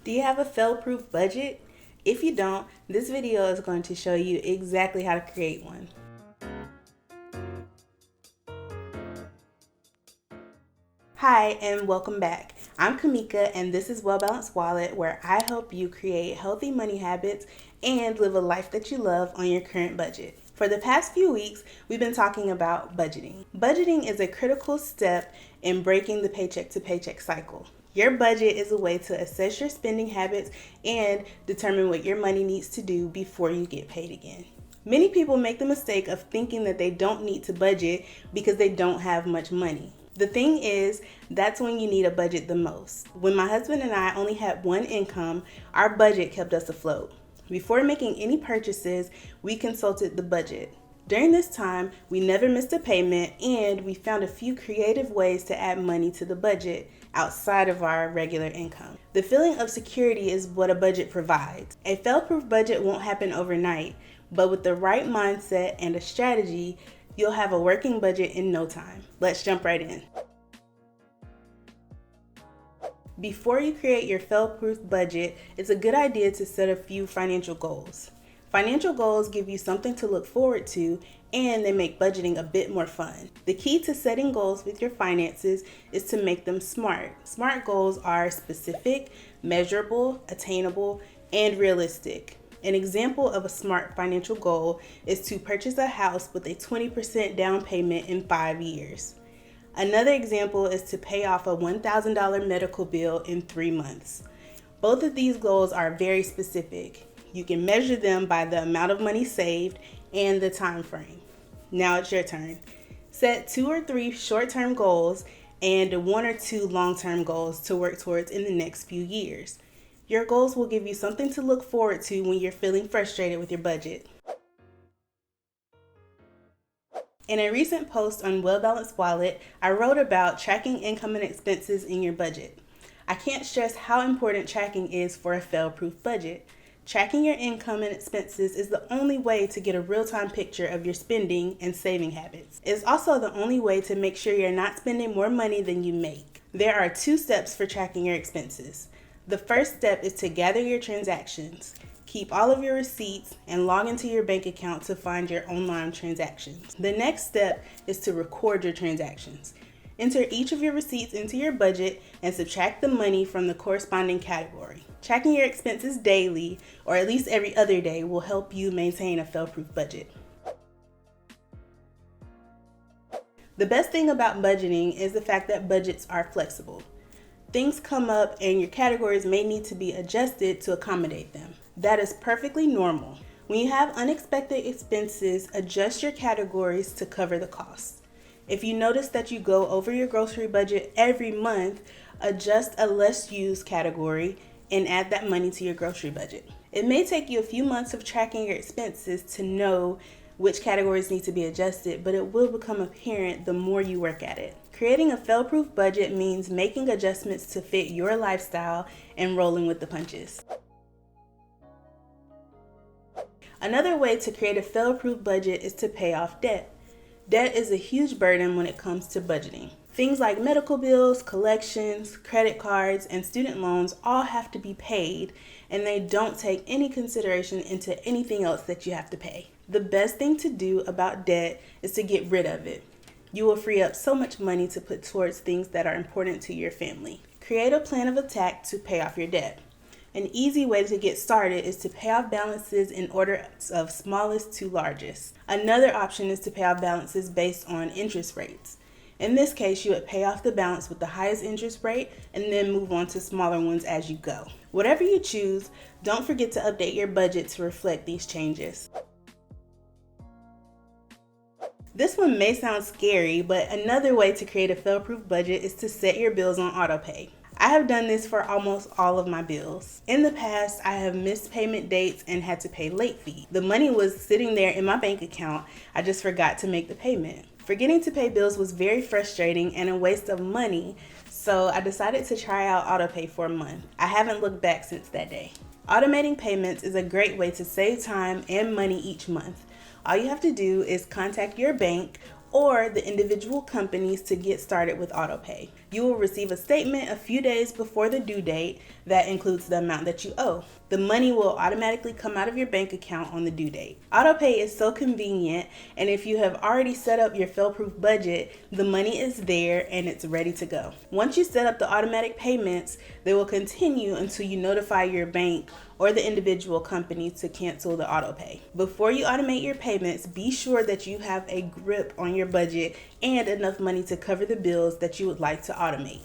Do you have a fail-proof budget? If you don't, this video is going to show you exactly how to create one. Hi and welcome back. I'm Kamika and this is Well Balanced Wallet, where I help you create healthy money habits and live a life that you love on your current budget. For the past few weeks, we've been talking about budgeting. Budgeting is a critical step in breaking the paycheck to paycheck cycle. Your budget is a way to assess your spending habits and determine what your money needs to do before you get paid again. Many people make the mistake of thinking that they don't need to budget because they don't have much money. The thing is, that's when you need a budget the most. When my husband and I only had one income, our budget kept us afloat. Before making any purchases, we consulted the budget. During this time, we never missed a payment and we found a few creative ways to add money to the budget outside of our regular income. The feeling of security is what a budget provides. A fail-proof budget won't happen overnight, but with the right mindset and a strategy, you'll have a working budget in no time. Let's jump right in. Before you create your fail-proof budget, it's a good idea to set a few financial goals. Financial goals give you something to look forward to, and they make budgeting a bit more fun. The key to setting goals with your finances is to make them SMART. SMART goals are specific, measurable, attainable, and realistic. An example of a SMART financial goal is to purchase a house with a 20% down payment in 5 years. Another example is to pay off a $1,000 medical bill in 3 months. Both of these goals are very specific. You can measure them by the amount of money saved and the time frame. Now it's your turn. Set 2 or 3 short-term goals and 1 or 2 long-term goals to work towards in the next few years. Your goals will give you something to look forward to when you're feeling frustrated with your budget. In a recent post on Well Balanced Wallet, I wrote about tracking income and expenses in your budget. I can't stress how important tracking is for a fail-proof budget. Tracking your income and expenses is the only way to get a real-time picture of your spending and saving habits. It's also the only way to make sure you're not spending more money than you make. There are 2 steps for tracking your expenses. The first step is to gather your transactions. Keep all of your receipts and log into your bank account to find your online transactions. The next step is to record your transactions. Enter each of your receipts into your budget and subtract the money from the corresponding category. Tracking your expenses daily, or at least every other day, will help you maintain a fail-proof budget. The best thing about budgeting is the fact that budgets are flexible. Things come up and your categories may need to be adjusted to accommodate them. That is perfectly normal. When you have unexpected expenses, adjust your categories to cover the costs. If you notice that you go over your grocery budget every month, adjust a less used category and add that money to your grocery budget. It may take you a few months of tracking your expenses to know which categories need to be adjusted, but it will become apparent the more you work at it. Creating a fail-proof budget means making adjustments to fit your lifestyle and rolling with the punches. Another way to create a fail-proof budget is to pay off debt. Debt is a huge burden when it comes to budgeting. Things like medical bills, collections, credit cards, and student loans all have to be paid, and they don't take any consideration into anything else that you have to pay. The best thing to do about debt is to get rid of it. You will free up so much money to put towards things that are important to your family. Create a plan of attack to pay off your debt. An easy way to get started is to pay off balances in order of smallest to largest. Another option is to pay off balances based on interest rates. In this case, you would pay off the balance with the highest interest rate and then move on to smaller ones as you go. Whatever you choose, don't forget to update your budget to reflect these changes. This one may sound scary, but another way to create a fail-proof budget is to set your bills on autopay. I have done this for almost all of my bills. In the past, I have missed payment dates and had to pay late fees. The money was sitting there in my bank account. I just forgot to make the payment. Forgetting to pay bills was very frustrating and a waste of money, so I decided to try out autopay for a month. I haven't looked back since that day. Automating payments is a great way to save time and money each month. All you have to do is contact your bank or the individual companies to get started with autopay. You will receive a statement a few days before the due date that includes the amount that you owe. The money will automatically come out of your bank account on the due date. AutoPay is so convenient, and if you have already set up your fail-proof budget, the money is there and it's ready to go. Once you set up the automatic payments, they will continue until you notify your bank or the individual company to cancel the AutoPay. Before you automate your payments, be sure that you have a grip on your budget and enough money to cover the bills that you would like to automate.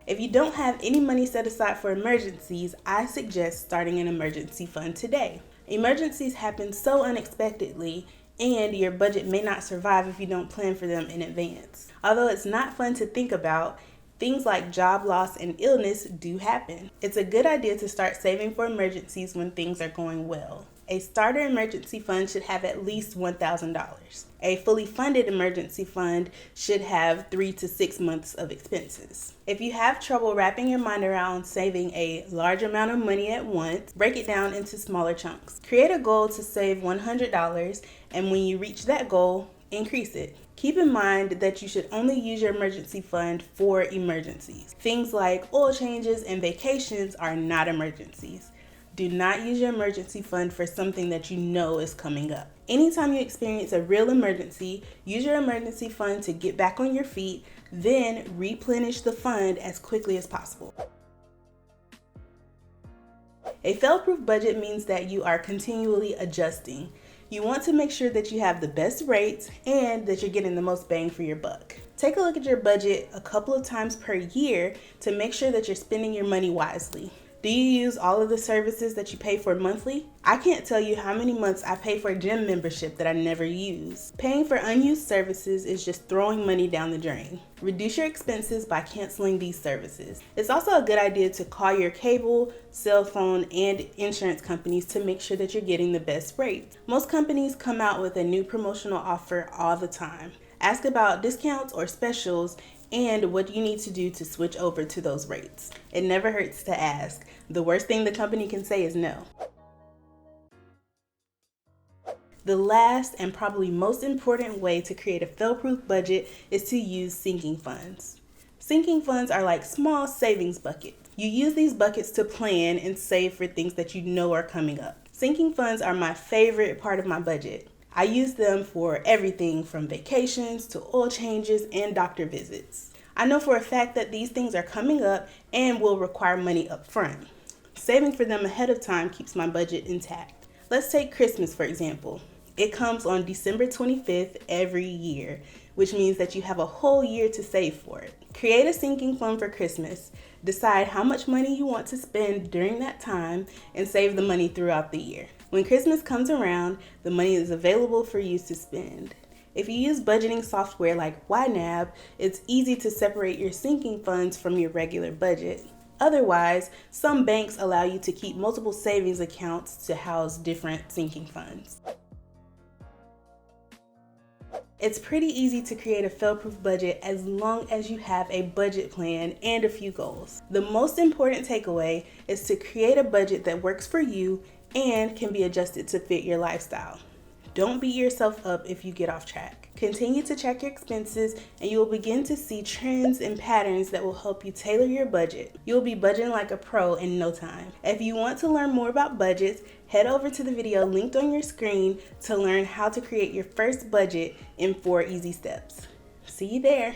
If you don't have any money set aside for emergencies, I suggest starting an emergency fund today. Emergencies happen so unexpectedly, and your budget may not survive if you don't plan for them in advance. Although it's not fun to think about, things like job loss and illness do happen. It's a good idea to start saving for emergencies when things are going well. A starter emergency fund should have at least $1,000. A fully funded emergency fund should have 3 to 6 months of expenses. If you have trouble wrapping your mind around saving a large amount of money at once, break it down into smaller chunks. Create a goal to save $100, and when you reach that goal, increase it. Keep in mind that you should only use your emergency fund for emergencies. Things like oil changes and vacations are not emergencies. Do not use your emergency fund for something that you know is coming up. Anytime you experience a real emergency, use your emergency fund to get back on your feet, then replenish the fund as quickly as possible. A fail-proof budget means that you are continually adjusting. You want to make sure that you have the best rates and that you're getting the most bang for your buck. Take a look at your budget a couple of times per year to make sure that you're spending your money wisely. Do you use all of the services that you pay for monthly? I can't tell you how many months I pay for a gym membership that I never use. Paying for unused services is just throwing money down the drain. Reduce your expenses by canceling these services. It's also a good idea to call your cable, cell phone, and insurance companies to make sure that you're getting the best rates. Most companies come out with a new promotional offer all the time. Ask about discounts or specials and what you need to do to switch over to those rates. It never hurts to ask. The worst thing the company can say is no. The last and probably most important way to create a fail-proof budget is to use sinking funds. Sinking funds are like small savings buckets. You use these buckets to plan and save for things that you know are coming up. Sinking funds are my favorite part of my budget. I use them for everything from vacations to oil changes and doctor visits. I know for a fact that these things are coming up and will require money up front. Saving for them ahead of time keeps my budget intact. Let's take Christmas for example. It comes on December 25th every year, which means that you have a whole year to save for it. Create a sinking fund for Christmas. Decide how much money you want to spend during that time and save the money throughout the year. When Christmas comes around, the money is available for you to spend. If you use budgeting software like YNAB, it's easy to separate your sinking funds from your regular budget. Otherwise, some banks allow you to keep multiple savings accounts to house different sinking funds. It's pretty easy to create a fail-proof budget as long as you have a budget plan and a few goals. The most important takeaway is to create a budget that works for you and can be adjusted to fit your lifestyle. Don't beat yourself up if you get off track. Continue to check your expenses and you will begin to see trends and patterns that will help you tailor your budget. You'll be budgeting like a pro in no time. If you want to learn more about budgets, head over to the video linked on your screen to learn how to create your first budget in 4 easy steps. See you there.